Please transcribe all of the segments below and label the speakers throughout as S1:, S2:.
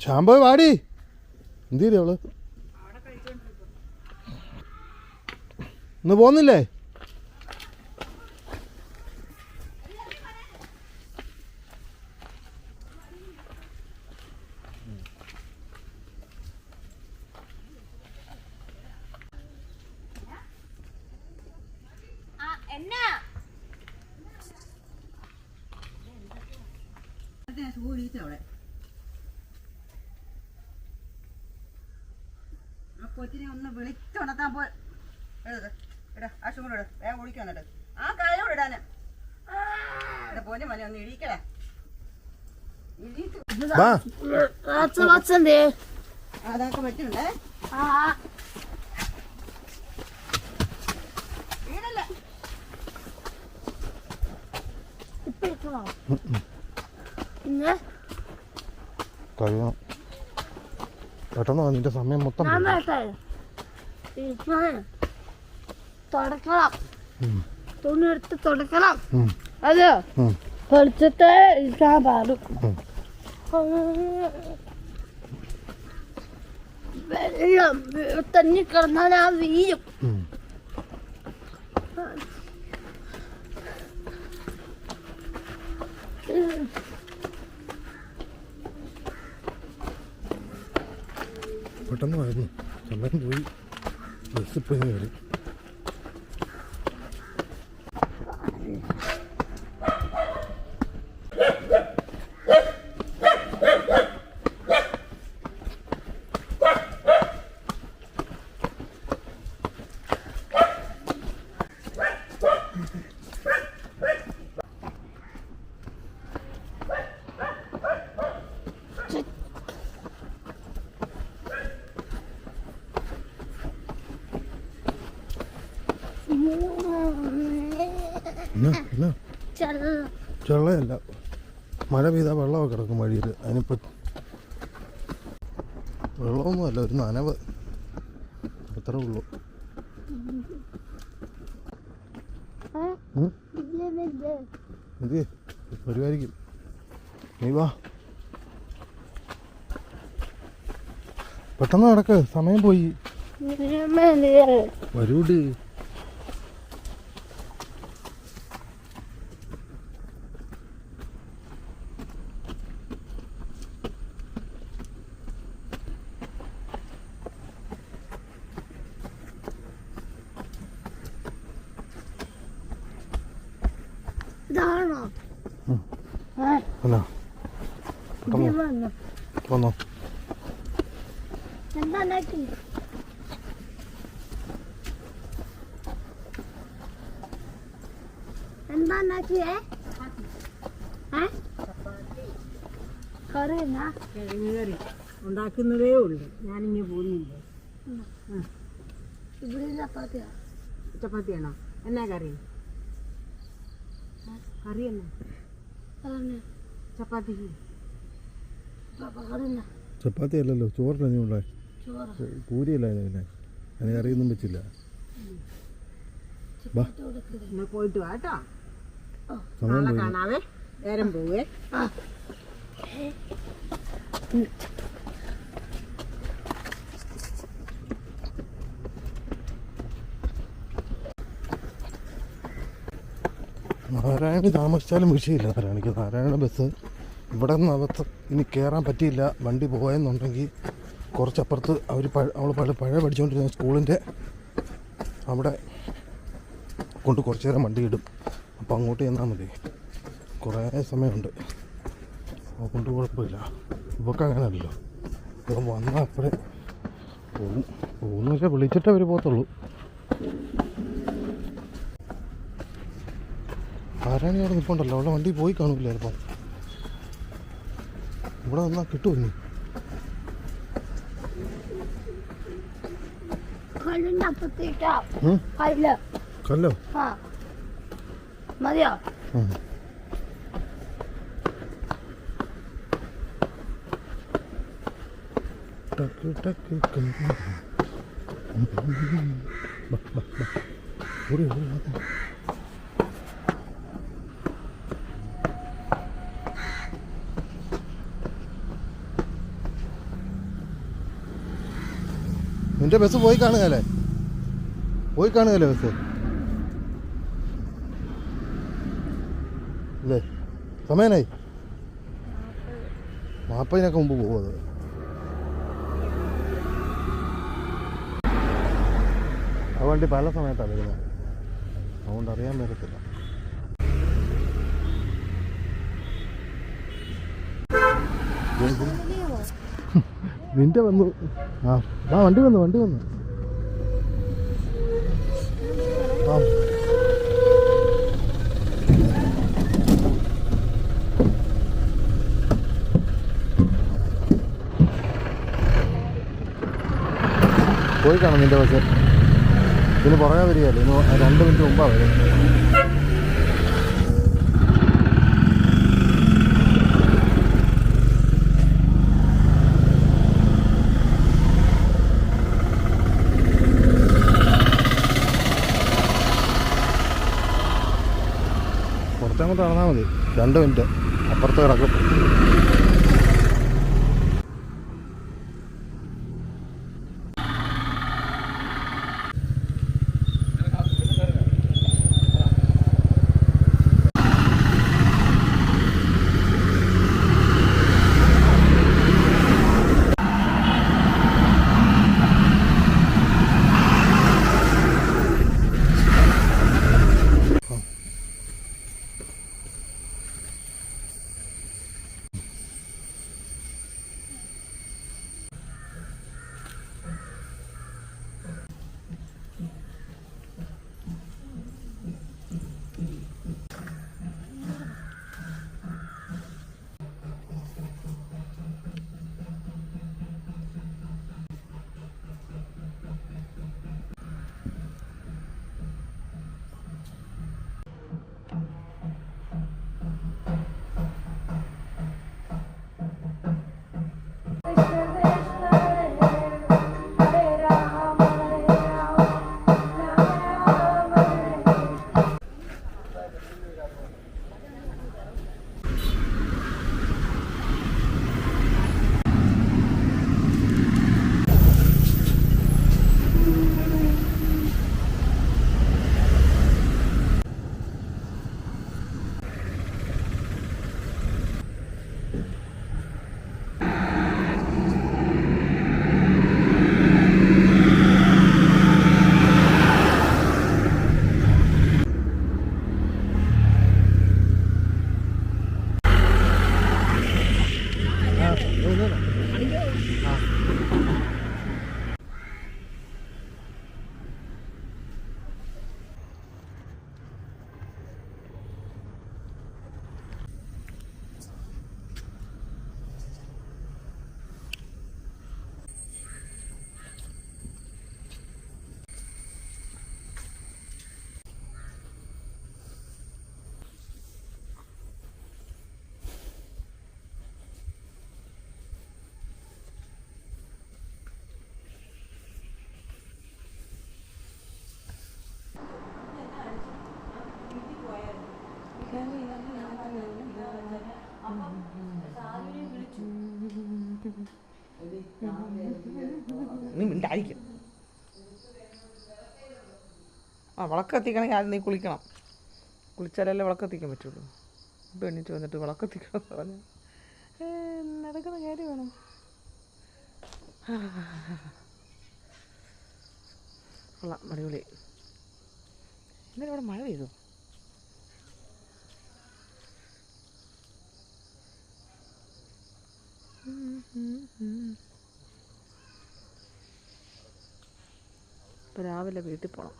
S1: ശാമ്പോ വാടി എന്തില്ലേ അവള് ഇന്ന് പോന്നില്ലേ?
S2: കൊച്ചിനെ ഒന്ന് വിളിച്ചുണർത്താൻ പോ. ആശുപത്രി വേഗം കുളിക്കാൻ വന്നിട്ട് ആ കാലോട് ഇടാന് പോന്നെ മനെ ഒന്ന് ഇടിക്കടാ. അതൊക്കെ പറ്റുന്നുണ്ടേ. വീടല്ലേ
S1: കഴിയണം പെട്ടെന്ന് നിന്റെ സമയം മൊത്തം
S3: തുടക്കണം, തുണി എടുത്ത് തുടക്കണം. അത് വെളിച്ചത്തെ ഇരിക്കാൻ പാടും. വെള്ളം തന്നെ കിടന്നാൽ ആ വീഴും.
S1: പെട്ടെന്ന് വരുന്നു സമയം പോയി. ബസ് ഇപ്പം വരും. ചെള്ളയല്ല, മഴ പെയ്താൽ വെള്ളമൊക്കെ കിടക്കും വഴിയിൽ. അതിനിപ്പോൾ വെള്ളമൊന്നുമല്ല, ഒരു നനവ് അത്രേ ഉള്ളൂ. ഇത് വരുമായിരിക്കും. നീ വാ, പെട്ടെന്ന് നടക്ക്, സമയം പോയി. വരൂട്. വന്നോ
S2: ഉണ്ടാക്കുന്നതേ ഉള്ളു. ഞാനിങ്ങനെ പോകുന്നില്ല. ചപ്പാത്തിയാണോ? എന്നാ കറി? കറി എന്നാ? ചപ്പാത്തിക്ക്
S1: ചപ്പാത്തി അല്ലല്ലോ, ചോറിന് ഉണ്ടായി. പൂരിയല്ല അതിനെ, അതിന് കറിയൊന്നും വെച്ചില്ല.
S2: പോയിട്ട് വാട്ടോ, നാളെ കാണാവേ. നേരം പോവേ.
S1: നാരായണി താമസിച്ചാലും വിഷയമില്ല. നാരായണ ബസ് ഇവിടെ നിന്ന് അകത്ത് ഇനി കയറാൻ പറ്റിയില്ല. വണ്ടി പോയെന്നുണ്ടെങ്കിൽ കുറച്ചപ്പുറത്ത് അവൾ പഴയ പഠിച്ചുകൊണ്ടിരുന്ന സ്കൂളിൻ്റെ അവിടെ കൊണ്ട് കുറച്ച് നേരം വണ്ടി ഇടും. അപ്പോൾ അങ്ങോട്ട് ചെന്നാൽ മതി, കുറേ സമയമുണ്ട്. കൊണ്ട് കുഴപ്പമില്ല. ഇവർക്ക് അങ്ങനെയല്ലല്ലോ, ഇപ്പം വന്നാൽ അപ്പോഴേ പോകുന്നില്ല, വിളിച്ചിട്ടേ അവർ പോകത്തുള്ളൂ. ആരാണി അവിടെ നിൽപ്പുണ്ടല്ലോ, അവിടെ വണ്ടി പോയി കാണില്ല ചിലപ്പം. ഇവിടെ വന്നാൽ കിട്ടുമോ? കല്ലോ
S3: മതിയോ?
S1: നിന്റെ ബസ് പോയി കാണുകയല്ലേ ബസ് അല്ലേ? സമയനായി 40-നൊക്കെ മുമ്പ് പോകും അത്. ആ വണ്ടി പല സമയത്താണ് വരുന്നത്, അതുകൊണ്ട് അറിയാൻ പറ്റത്തില്ല. നിന്റെ വന്നു. ആ വണ്ടി വന്നു ആ പോയി കാണാം നിന്റെ ബസ്. ഇതിന് പുറകെ വരികയല്ലേ, 2 മിനിറ്റ് മുമ്പാണ് വരുന്നത്. കുറച്ചങ്ങോട്ട് നടന്നാൽ മതി, 2 മിനിറ്റ് അപ്പുറത്ത് കിടക്കും.
S2: നീ മിണ്ടായിരിക്കും. വിളക്ക് കത്തിക്കണമെങ്കിൽ ആദ്യം നീ കുളിക്കണം. കുളിച്ചാലല്ലേ വിളക്ക് കത്തിക്കാൻ പറ്റുള്ളൂ. ഇപ്പം എണീറ്റ് വന്നിട്ട് വിളക്ക് കത്തിക്കണം എന്ന് പറഞ്ഞു നടക്കുന്ന കാര്യമാണോ? കൊള്ളാം, അടിപൊളി. ഇന്നലെ ഇവിടെ മഴ പെയ്തു. ഇപ്പം രാവിലെ വീട്ടിൽ പോകണം.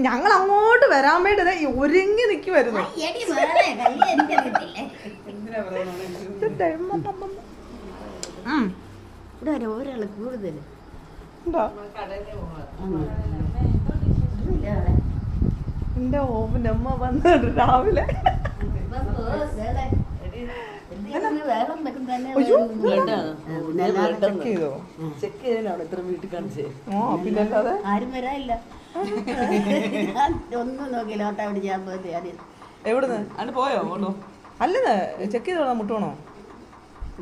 S2: ഞങ്ങൾ അങ്ങോട്ട് വരാൻ വേണ്ടി ഒരുങ്ങി നിൽക്കുമായിരുന്നു.
S3: ഇവിടെ ഒരാൾ കൂടുതൽ
S2: എന്റെ ഓവൻ്റെ അമ്മ വന്നിട്ട് രാവിലെ പിന്നല്ലാതെ
S3: ആരും വരാനില്ല. ഒന്നും നോക്കിയില്ല. ഓട്ട പിടിച്ചാൽ
S2: എവിടുന്ന് അന്ന് പോയോ? അല്ലെന്ന് ചെക്ക് ചെയ്തോളാം മുട്ടുവാണോ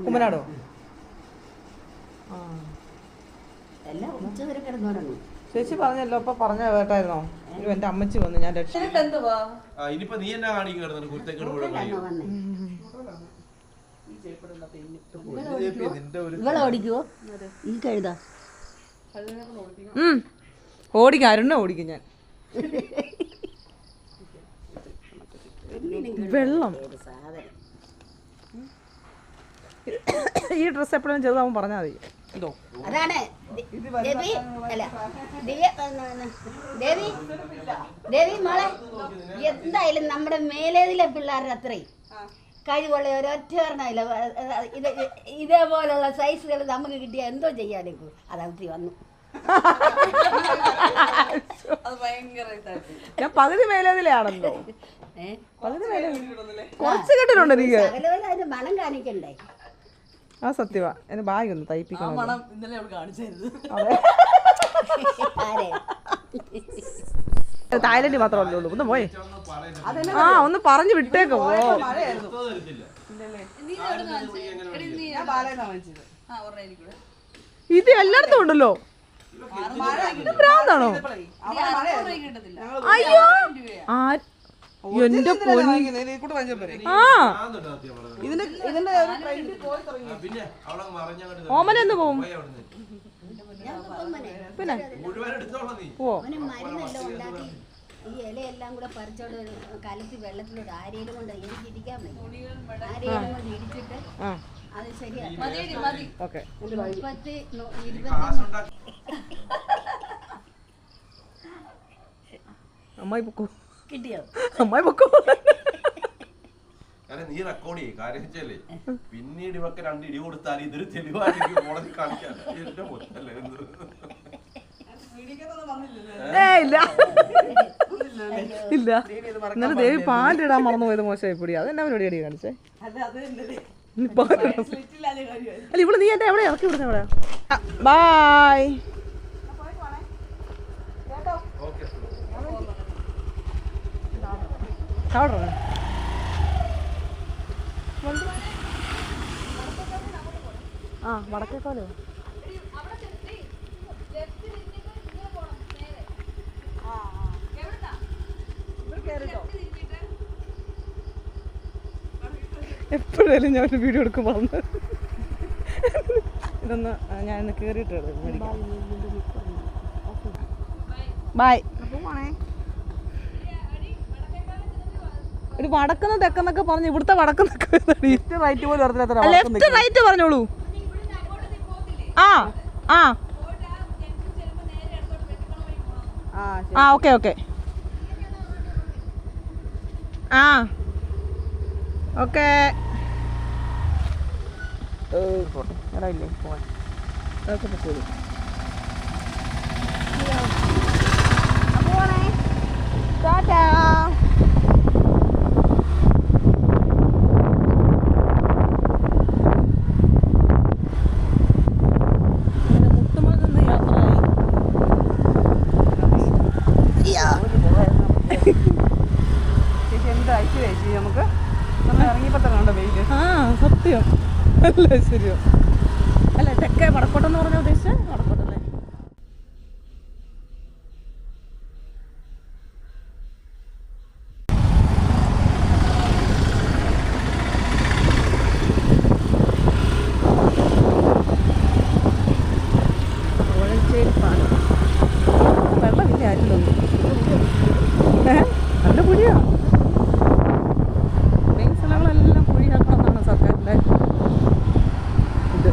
S2: കുമ്മനാടോ ആ
S3: എല്ലാം ഉച്ചവരെ കിടന്നുറങ്ങും.
S2: ചേച്ചി പറഞ്ഞല്ലോ അപ്പൊ പറഞ്ഞ കേട്ടായിരുന്നോ അയ്യോ എൻ്റെ അമ്മച്ചി വന്നു ഞാൻ രക്ഷ എന്തുവാ
S4: ഇനിയിപ്പോ നീ എന്നാ കാണിക്കുന്നത് കുരുത്തേക്കേട് മുഴുവൻ
S3: ഇവളാണോ വന്നേ?
S4: നിന്റെ ഒരു
S3: ഇവളെ ഓടിക്കുവോ ഈ കഴുതാ?
S2: ഓടിക്കും അരുണ്ണ ഓടിക്കും ഞാൻ വെള്ളം
S3: ഒരു സാധനം.
S2: ഈ ഡ്രസ്സ് എപ്പോഴും ചെറുതാവും പറഞ്ഞാൽ മതി എന്തോ
S3: അതാണ് ദേവി അല്ല ദിവ്യ ദേവി ദേവി മോളെ എന്തായാലും നമ്മുടെ മേലേതിലെ പിള്ളേരുടെ അത്രയും കഴിവുള്ള ഒരൊറ്റ പറഞ്ഞില്ല. ഇത് ഇതേപോലുള്ള സൈസുകൾ നമുക്ക് കിട്ടിയാൽ എന്തോ ചെയ്യാനേക്കൂ. അത് ഒത്തിരി വന്നു.
S2: ഞാൻ പകുതി മേലേതിലാണല്ലോ പകുതി മേലെ കുറച്ച് കിട്ടിട്ടുണ്ട് എനിക്ക്
S3: സകലവരും അതിന് മണം കാണിക്കണ്ടേ?
S2: ആ സത്യവാ എന്റെ ബാഗ് ഒന്ന് തയ്പ്പിക്കണം
S3: ആരെ
S2: തായ്ലൻഡ് മാത്രമല്ലേ ഉള്ളൂ ഒന്ന് പോയേ ആ ഒന്ന് പറഞ്ഞു വിട്ടേക്കോ ഇത് എല്ലായിടത്തും ഉണ്ടല്ലോ ഭ്രാന്താണോ അയ്യോ എന്റെ ഓമനെന്ന് പോവും പിന്നെ ഓ
S3: മരുന്നെല്ലാം ഉണ്ടാക്കി ഈ ഇലയെല്ലാം കൂടെ പറിച്ചോണ്ട് കലത്തി വെള്ളത്തിലോട്ട് ആരേലും കൊണ്ട് എനിക്ക് ഇരിക്കാൻ പറ്റും. ആരേലും കൊണ്ട് ഇടിച്ചിട്ട് അത് ശരിയാണ്.
S2: ഓക്കെ
S3: 20
S2: അമ്മായി പൊക്കോ
S3: കിട്ടിയോ?
S2: അമ്മായി പൊക്കോ
S4: കാരണം നീ റെക്കോർഡ് ചെയ്യും. കാര്യം വെച്ചാലേ പിന്നീട് ഇവക്ക് 2 ഇടി കൊടുത്താൽ ഇതൊരു തെളിവായിരിക്കും കോടതി കാണിക്കാൻ. എന്റെ മൊത്തല്ലേ
S2: ഇല്ല ഇല്ല ഇന്നലെ ദേവി പാൻറ് ഇടാൻ മറന്നു പോയത് മോശമായി പൊടി അതെന്നാ പരിപാടി അടി കാണിച്ചേ അല്ല ഇവിടെ നീ എന്റെ എവിടെ ഇറക്കി വിടുന്ന എവിടെ ബായ് ആ വടക്കേക്കാലോ എപ്പോഴായാലും ഞാൻ ഒരു വീഡിയോ എടുക്കും വന്ന് ഇതൊന്ന് ഞാൻ ഇന്ന് കയറിയിട്ട് ബായ് ഒരു വടക്കുന്ന തെക്കെന്നൊക്കെ പറഞ്ഞു ഇവിടുത്തെ വടക്കുന്നൊക്കെ റൈറ്റ് പോലും ലെഫ്റ്റ് റൈറ്റ് പറഞ്ഞോളൂ ആ ആ ആ ഓക്കെ ഓക്കെ ആ ഓക്കെ എടാ ഇല്ലേ പോവാൻ അതൊക്കെ പൊക്കോളൂ ടാറ്റാ നമുക്ക് നമ്മൾ ഇറങ്ങിയപ്പോ തന്നെ ഉണ്ടോ വെയില് ആ സത്യം അല്ല ശരിയോ അല്ല തെക്കേ വടക്കോട്ടെന്ന് പറഞ്ഞ ഉദ്ദേശിച്ചത് വടക്കോട്ടല്ലേ കോഴഞ്ചേരി പാലം വെള്ളമില്ല ആരില്ലോ നല്ല കുഴിയാ മെയിൻ സ്ഥലങ്ങളെല്ലാം കുഴിയാക്കണമെന്നാണ് സർക്കാരിൻ്റെ ഇത്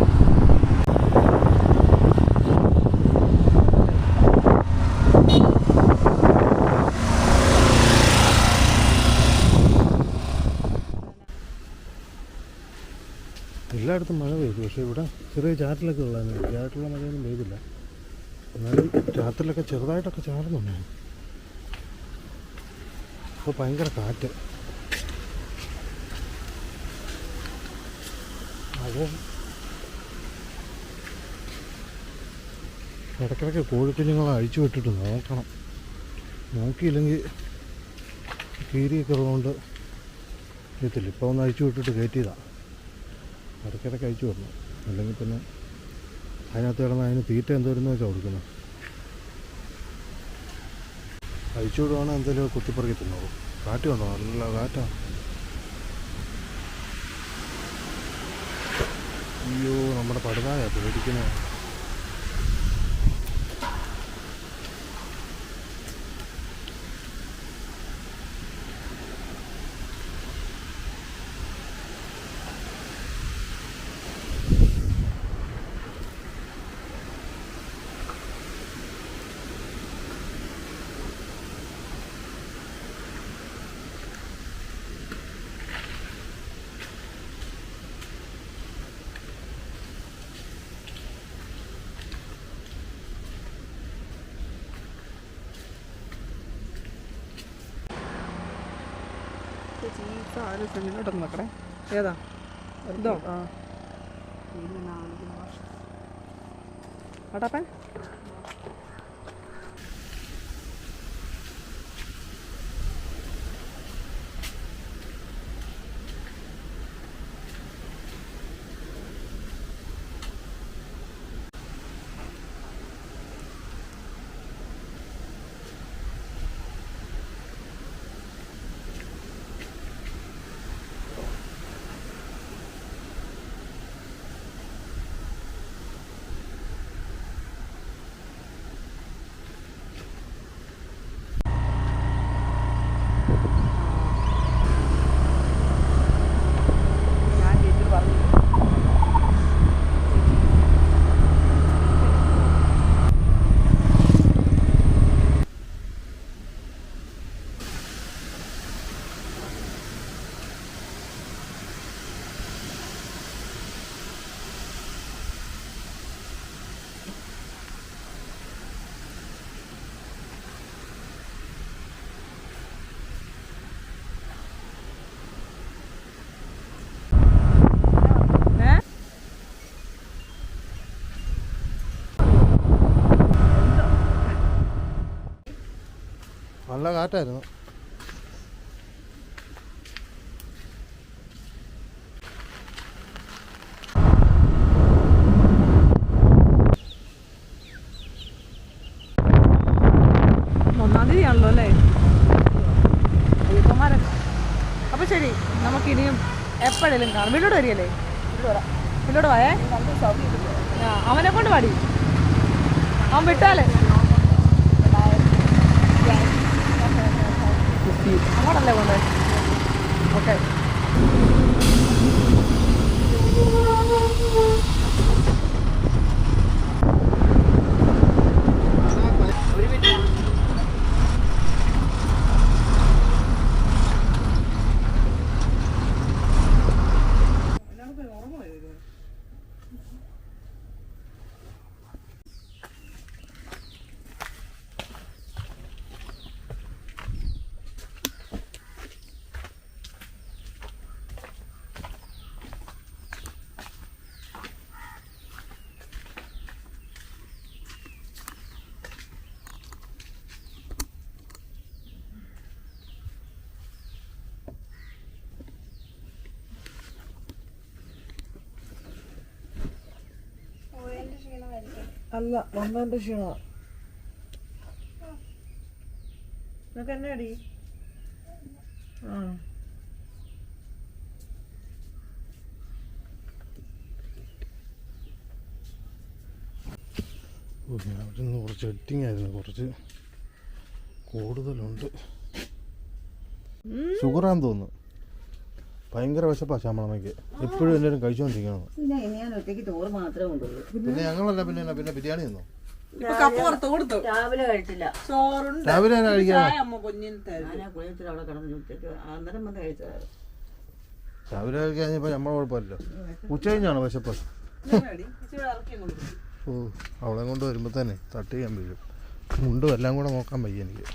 S1: എല്ലായിടത്തും മഴ പെയ്തു പക്ഷേ ഇവിടെ ചെറിയ ചാറ്റിലൊക്കെ ഉള്ളതാണ് ചാറ്റുള്ള മഴയൊന്നും പെയ്തില്ല എന്നാലും ചാറ്റിലൊക്കെ ചെറുതായിട്ടൊക്കെ ചാടുന്നുണ്ടായിരുന്നു അപ്പോൾ ഭയങ്കര കാറ്റ് അപ്പോൾ ഇടയ്ക്കിടയ്ക്ക് കോഴിക്കുഞ്ഞുങ്ങളെ അഴിച്ചു വിട്ടിട്ട് നോക്കണം നോക്കിയില്ലെങ്കിൽ കീരിയൊക്കെ ഉള്ളതുകൊണ്ട് അറിയത്തില്ല. ഇപ്പോൾ ഒന്ന് അഴിച്ചു വിട്ടിട്ട് കയറ്റിയതാണ്. ഇടയ്ക്കിടയ്ക്ക് അഴിച്ചു വിടണം, അല്ലെങ്കിൽ പിന്നെ അതിനകത്ത് കിടന്ന് അതിന് തീറ്റ എന്തോരുന്ന് വെച്ചാൽ കൊടുക്കുന്നത്. അഴിച്ചു വിടുവാണെങ്കിൽ എന്തെങ്കിലും കുത്തിപ്പറക്കി തിന്നോളൂ. കാറ്റ് കണ്ടോ, നല്ല കാറ്റാണ്. അയ്യോ, നമ്മുടെ പടുതായ പേടിക്കുന്നത്.
S2: ഇങ്ങോട്ടൊന്ന് നോക്കണേ. ഏതാ ഇതോ? ആ ആട്ടാപ്പൻ
S1: നല്ല കാറ്റായിരുന്നു.
S2: ഒന്നാം തീയതിയാണല്ലോ അല്ലേ അയ്യപ്പന്മാരൊക്കെ. അപ്പോൾ ശരി, നമുക്കിനിയും എപ്പോഴേലും കാണാം. വീട്ടിലോട്ട് വരികയല്ലേ? വീട്ടിലോട്ട് പോയേ. അവനെ കൊണ്ട് പാടി, അവൻ വിട്ടാലേ അങ്ങോട്ടല്ലേ കൊണ്ട്. ഓക്കെ. അല്ല, വന്നതിൻ്റെ ക്ഷീണമാണ്. നിനക്ക് എന്നെ അടി. ആ
S1: അവിടെ നിന്ന് കുറച്ച് എഡിറ്റിംഗ് ആയിരുന്നു, കുറച്ച് കൂടുതലുണ്ട്. ഷുഗറാന്ന് തോന്നുന്നു. ഭയങ്കര വിശപ്പാ ശ്യാമളമ്മയ്ക്ക്. എപ്പോഴും എല്ലാവരും കഴിച്ചുകൊണ്ടിരിക്കണം.
S3: ഞാൻ ഒറ്റയ്ക്ക് ചോറ് മാത്രമേ കൊണ്ടുള്ളൂ.
S1: പിന്നെ ഞങ്ങളല്ല, പിന്നെ ബിരിയാണി തന്നോ?
S3: രാവിലെ കഴിച്ചില്ല.
S1: രാവിലെ കഴിക്കാൻ
S3: അവിടെ കിടന്നു ഉച്ചയ്ക്ക് അന്നേരം വന്ന് കഴിച്ചത്.
S1: രാവിലെ കഴിക്കാഞ്ഞപ്പോൾ നമ്മളെ കുഴപ്പമില്ലല്ലോ. ഉച്ച കഴിഞ്ഞാണ് വിശപ്പ്. ഓ, അവളെ കൊണ്ട് വരുമ്പോൾ തന്നെ തട്ട് ചെയ്യാൻ വീഴും. മുണ്ടും എല്ലാം കൂടെ നോക്കാൻ വയ്യ എനിക്ക്.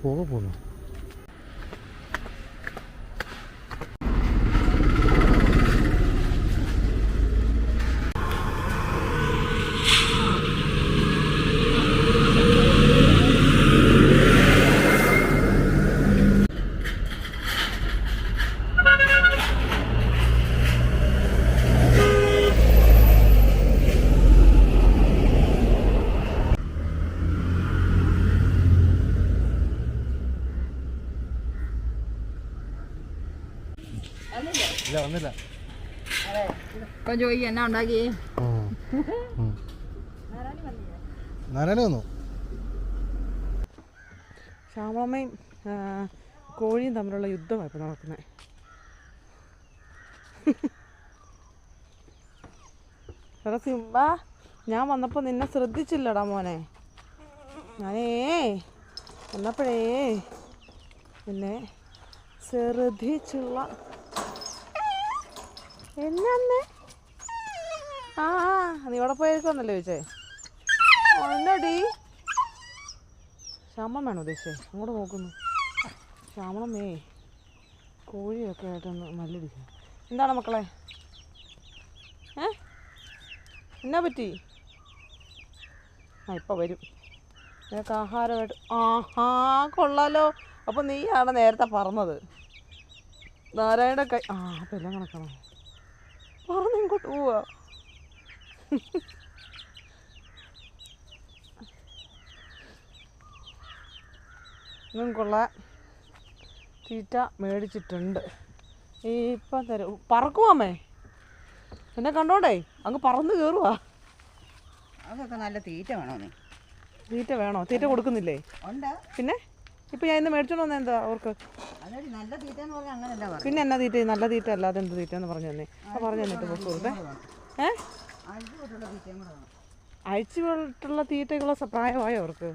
S1: പോന്നു. ഇല്ല വന്നില്ല.
S3: ഇപ്പം ചോദിക്കും എന്നാ ഉണ്ടാക്കി.
S1: നാരായണ വന്നു.
S2: ശ്യാമളമ്മയും കോഴിയും തമ്മിലുള്ള യുദ്ധമാണ് ഇപ്പം നടക്കുന്നത്. എടാ സിംബ, ഞാൻ വന്നപ്പോൾ നിന്നെ ശ്രദ്ധിച്ചില്ലടാ മോനെ. ഞാനേ വന്നപ്പോഴേ നിന്നെ ശ്രദ്ധിച്ചുള്ള. എന്നേ ആ നീ ഇവിടെ പോയേക്കുവന്നല്ലേ ചോദിച്ചേ. എന്നടി ശ്യാമം വേണോ ഉദ്ദേശിച്ചേ? അങ്ങോട്ട് നോക്കുന്നു. ശ്യാമളമ്മേ കോഴിയൊക്കെ ആയിട്ടൊന്ന് മല്ലടിക്കാം. എന്താണ് മക്കളെ? എന്നാ പറ്റി? ആ ഇപ്പം വരും. നിനക്ക് ആഹാരമായിട്ട് കൊള്ളാലോ. അപ്പം നീയാണ് നേരത്തെ പറഞ്ഞത്. നാരായണ കൈ അപ്പം എല്ലാം കണക്കണം. പറഞ്ഞ് ഇങ്ങോട്ട് പോവാ. നിങ്ങൾക്കുള്ള തീറ്റ മേടിച്ചിട്ടുണ്ട്. ഇപ്പം തരും. പറക്കുവാമേ എന്നെ കണ്ടോണ്ടേ അങ്ങ് പറന്ന് കയറുവാ.
S3: അതൊക്കെ നല്ല തീറ്റ വേണോ? നീ
S2: തീറ്റ വേണോ? തീറ്റ കൊടുക്കുന്നില്ലേ? പിന്നെ ഇപ്പം ഞാൻ ഇന്ന് മേടിച്ചോണ്ട് വന്നത് എന്താ അവർക്ക്?
S3: നല്ല തീറ്റ എന്ന് പറഞ്ഞാൽ അങ്ങനെയല്ല പറയും.
S2: പിന്നെ എന്നാ തീറ്റ? നല്ല തീറ്റ അല്ലാതെ എന്ത് തീറ്റ എന്ന് പറഞ്ഞു തന്നെ. പറഞ്ഞു തന്നിട്ട് ബസ് കൊടുത്തേ. അഴിച്ചു വിട്ടുള്ള തീറ്റകളോ പ്രായമായോ അവർക്ക്?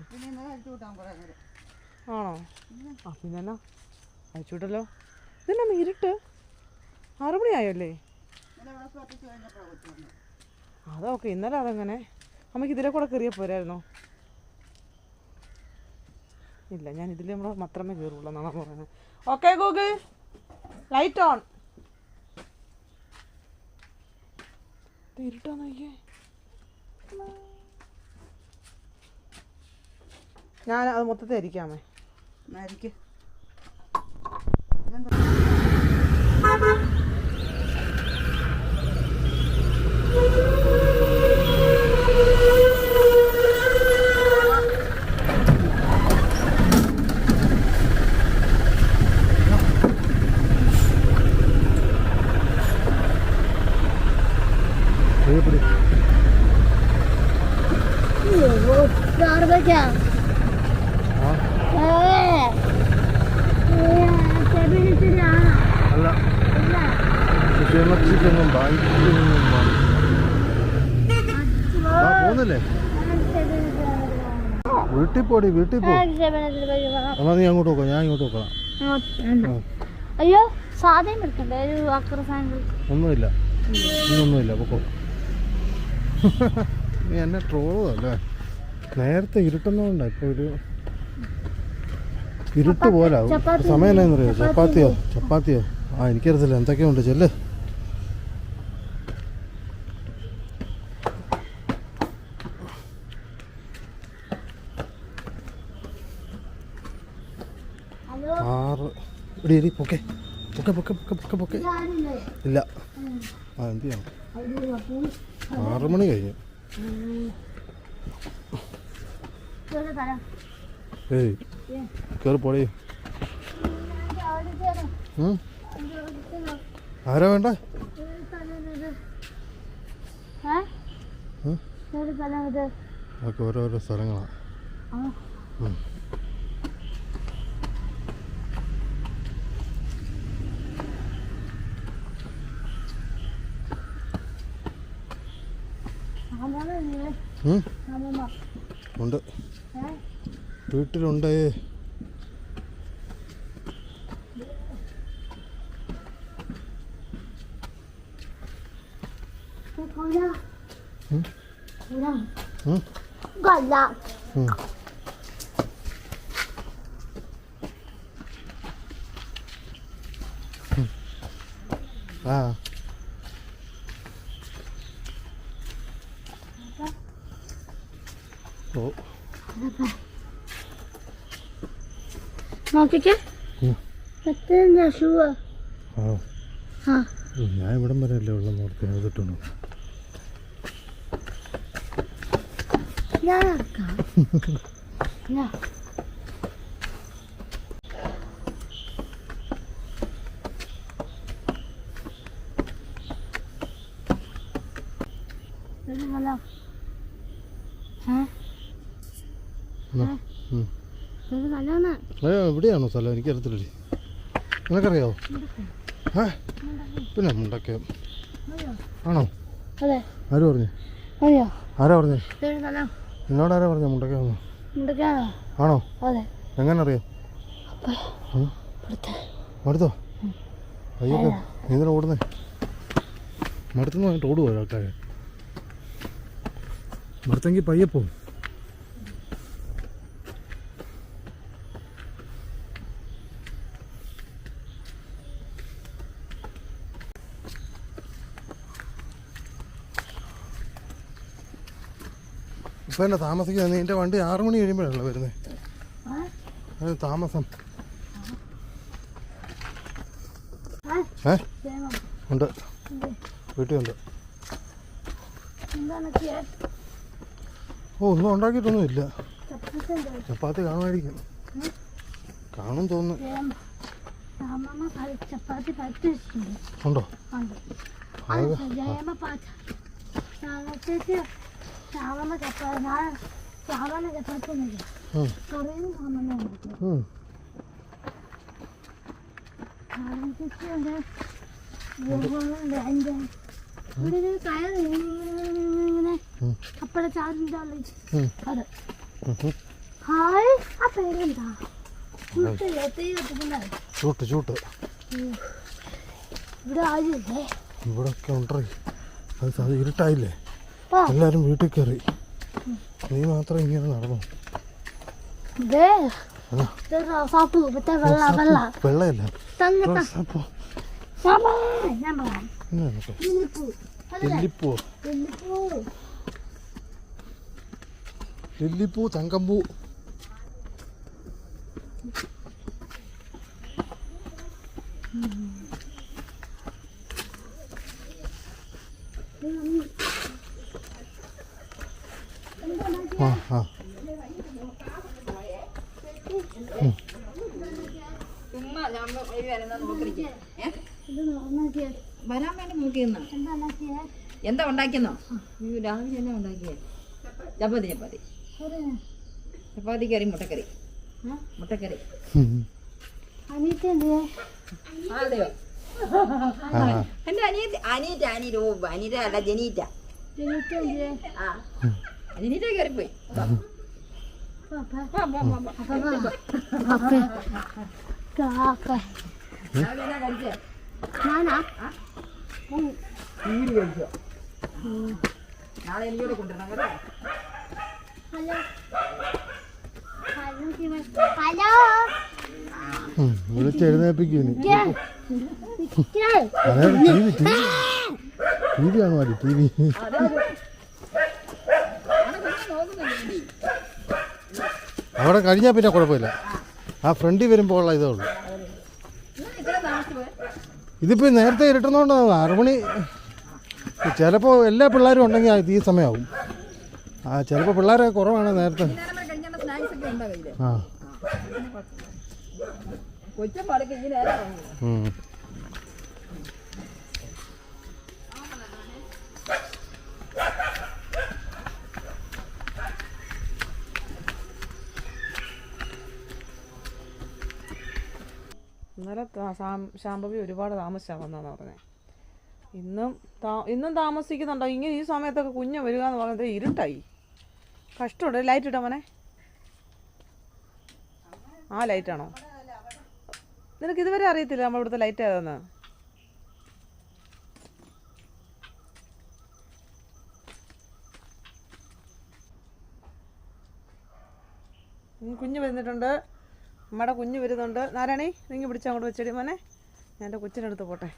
S2: ആണോ? ആ പിന്നെ എന്നാ അഴിച്ചു വിട്ടല്ലോ. ഇതെന്നാ ഇരുട്ട് 6 മണിയായല്ലേ? അതൊക്കെ ഇന്നലെ അതെങ്ങനെ അമ്മയ്ക്ക് ഇതിലെ കൂടെ കയറിയ പോരായിരുന്നോ? ഇല്ല, ഞാൻ ഇതിൽ നമ്മൾ മാത്രമേ കയറുള്ളൂ എന്നാണ് പറയുന്നത്. Okay Google light on. ഇരുട്ടാ നോക്കിയേ. ഞാൻ അത് മൊത്തത്തിൽ അരിക്കാമേ.
S1: അല്ല ക്ഷേമത്തിക്കൊന്നും പോകുന്നില്ലേ? വീട്ടിൽ പോടി, വീട്ടിൽ പോ. എന്നാ നീ അങ്ങോട്ട് നോക്കാം, ഞാൻ ഇങ്ങോട്ട് നോക്കാം.
S5: അയ്യോ സാധനം എടുക്കണ്ടേ? ഒരു അക്ര സാധനങ്ങൾ
S1: ഒന്നുമില്ല, ഇന്നൊന്നുമില്ല, പൊക്കോ. നീ എന്നെ ട്രോളല്ലേ? നേരത്തെ ഇരുട്ടുന്നതുകൊണ്ടാ ഇപ്പൊ ഒരു ഇരുട്ട് പോലാ. സമയം എന്നാന്നറിയോ? ചപ്പാത്തിയോ എനിക്കറിയത്തില്ല, എന്തൊക്കെയുണ്ട് ചെല്ല്. എടി പൊക്കെ ഇല്ല. എന്ത് ചെയ്യണം? 6 മണി കഴിഞ്ഞു. ഏയ് കയറി പോടേ. ആരാ വേണ്ട? അതൊക്കെ ഓരോരോ സ്ഥലങ്ങളാണ്. ഉണ്ട്, വീട്ടിലുണ്ട്.
S5: നോക്കിക്കേ.
S1: ഞാൻ ഇവിടം വരെ അല്ലേ ഉള്ള നോക്കിട്ടുണ്ട്.
S5: നല്ലതാണ്.
S1: എവിടെയാണോ സ്ഥലം? എനിക്കറിയത്തില്ലേ. നിനക്കറിയാവോ? പിന്നെ മുണ്ടക്കയം ആണോ?
S5: അതെ.
S1: ആര് പറഞ്ഞു? ആരാ പറഞ്ഞേ? എന്നോട് ആരാ പറഞ്ഞ മുണ്ടക്കയം ആണോ?
S5: അതെ.
S1: എങ്ങനെ അറിയാം? മടുത്തോ? അയ്യൊക്കെ നീ എന്തിനാ ഓടുന്നേ? മടുത്തുനിന്ന് പറഞ്ഞിട്ട് ഓടുവോ ആൾക്കാരെ? മടുത്തെങ്കിൽ പയ്യപ്പോ. ഇപ്പം എന്നെ താമസിക്കുന്നത് നിൻ്റെ വണ്ടി 6 മണി കഴിയുമ്പോഴാണല്ലോ വരുന്നത്. അത് താമസം ഉണ്ട്, വീട്ടിലുണ്ട്. ഓ ഒന്നും ഉണ്ടാക്കിയിട്ടൊന്നുമില്ല. ചപ്പാത്തി കാണുമായിരിക്കും, കാണും തോന്നുന്നു. ഉണ്ടോ?
S5: അപ്പഴ ചാറിന്റെ അത് ഹായ് ആ പേരെന്താ?
S1: ചൂട്ട് ചൂട്ട്
S5: ഇവിടെ ആരില്ലേ?
S1: ഇവിടൊക്കെ ഉണ്ടേ. അത് ഇരുട്ടായില്ലേ, എല്ലാരും വീട്ടിൽ കയറി. നീ മാത്രം ഇങ്ങനെ നടന്നു. വെള്ളയല്ല, ലില്ലിപ്പൂ, ലില്ലിപ്പൂ, ചങ്കമ്പൂ. ആ
S6: വരാൻ വേണ്ടി നോക്കിയെന്നോ? എന്താ ഉണ്ടാക്കിയെന്നോ? രാവിലെ എന്നാ ഉണ്ടാക്കിയേ? ചപ്പാത്തി ചപ്പാത്തി ചപ്പാത്തി കറി, മുട്ടക്കറി. മുട്ടക്കറി. അതെയോ? എന്റെ അനിയറ്റ അല്ല ജനീറ്റ. ആ ജനീറ്റ കയറിപ്പോയി. നാളെ എനിക്കൂടെ കൊണ്ടുവരണം കേട്ടോ.
S1: വിളിച്ചെഴുന്നേപ്പിക്കും. ടി വി ആണ് മതി, ടി വി. അവിടെ കഴിഞ്ഞാൽ പിന്നെ കുഴപ്പമില്ല. ആ ഫ്രണ്ടിൽ വരുമ്പോൾ ഉള്ള ഇതേ ഉള്ളൂ. ഇതിപ്പോൾ നേരത്തെ ഇരുട്ടുന്നോണ്ട് 6 മണി. ചിലപ്പോൾ എല്ലാ പിള്ളേരും ഉണ്ടെങ്കിൽ ഈ സമയമാവും. ചിലപ്പോൾ പിള്ളേരെ കുറവാണ് നേരത്തെ. ആ
S2: ഇന്നലെ ശാംഭവി ഒരുപാട് താമസിച്ചാണ് വന്നതെന്ന് പറഞ്ഞത്. ഇന്നും താമസിക്കുന്നുണ്ടോ? ഇങ്ങനെ ഈ സമയത്തൊക്കെ കുഞ്ഞ് വരിക എന്ന് പറയുന്നത് ഇരുട്ടായി. കഷ്ടമുണ്ട്. ലൈറ്റ് ഇട്ടോ മോനെ. ആ ലൈറ്റാണോ? നിനക്ക് ഇതുവരെ അറിയത്തില്ല നമ്മൾ ഇവിടുത്തെ ലൈറ്റ് ഏതാന്ന്? കുഞ്ഞ് വരുന്നിട്ടുണ്ട്, നമ്മുടെ കുഞ്ഞ് വരുന്നുണ്ട്. നാരായണി നീങ്ങി പിടിച്ച് അങ്ങോട്ട് വെച്ചടി മോനെ. ഞാൻ എൻ്റെ കൊച്ചിൻ്റെ അടുത്ത് പോട്ടെ.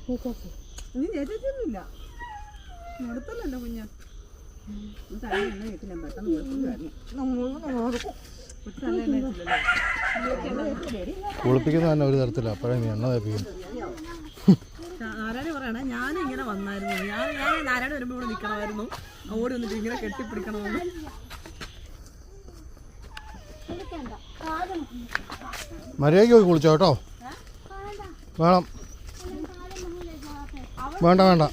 S2: നീ ചേച്ചിയൊന്നുമില്ല നടത്തല്ലോ കുഞ്ഞ
S1: കുളിപ്പിക്കുന്ന തന്നെ ഒരു തരത്തില്ല. അപ്പോഴേ നീ എണ്ണ തേപ്പിക്കും.
S2: നാരായണ പറയണേ ഞാനും ഇങ്ങനെ വന്നായിരുന്നു. ഞാൻ നാരായണ വരുമ്പോൾ ഇവിടെ നിൽക്കണമായിരുന്നു. ഓടി വന്നിട്ട് ഇങ്ങനെ കെട്ടിപ്പിടിക്കണമെന്ന്.
S1: മര്യാദയ്ക്ക് പോയി കുളിച്ചോ കേട്ടോ. വേണം. വേണ്ട വേണ്ട.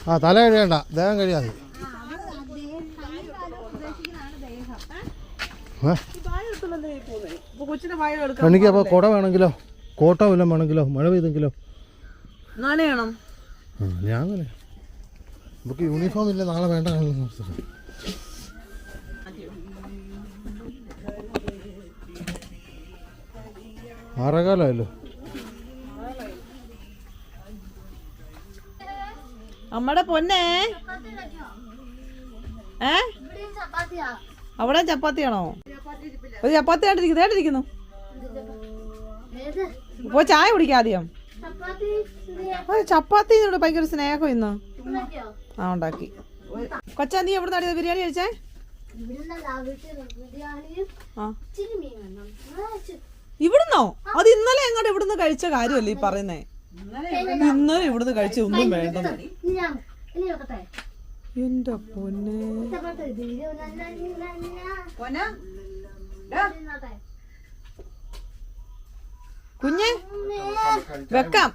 S1: ആ തല കഴിയണ്ട, ദേഹം കഴിയാൽ മതി. എനിക്ക് അപ്പോൾ കുട വേണമെങ്കിലോ കോട്ടോ വല്ലതും വേണമെങ്കിലോ മഴ പെയ്തെങ്കിലോ
S2: നനയണം.
S1: ഞാൻ അങ്ങനെ നമുക്ക് യൂണിഫോം ഇല്ല, നാളെ വേണ്ട. ആറേകാലമല്ലോ.
S2: അമ്മടെ പൊന്നേ അവിടെ ചപ്പാത്തിയാണോ? ഒരു ചപ്പാത്തി ആയിട്ടിരിക്കുന്നു. ഇപ്പൊ ചായ കുടിക്കാം ആദ്യം. ചപ്പാത്തി ഭയങ്കര സ്നേഹം ഇന്ന്. ആ ഉണ്ടാക്കി. കൊച്ചാ നീ എവിടെ നടിയത് ബിരിയാണി കഴിച്ചേ? ഇവിടുന്നോ? അത് ഇന്നലെ എങ്ങോട്ട് ഇവിടുന്ന് കഴിച്ച കാര്യമല്ലേ ഈ പറയുന്നേ? ഇന്നലെ ഇവിടുന്ന് കഴിച്ച ഒന്നും വേണ്ടെന്ന്. എന്റെ പൊന്നെ കുഞ്ഞെ വെക്കാം.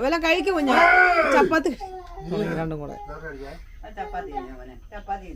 S2: വല്ല കഴിക്ക് കുഞ്ഞെ. ചപ്പാത്തി രണ്ടും കൂടെ.
S6: ചപ്പാത്തി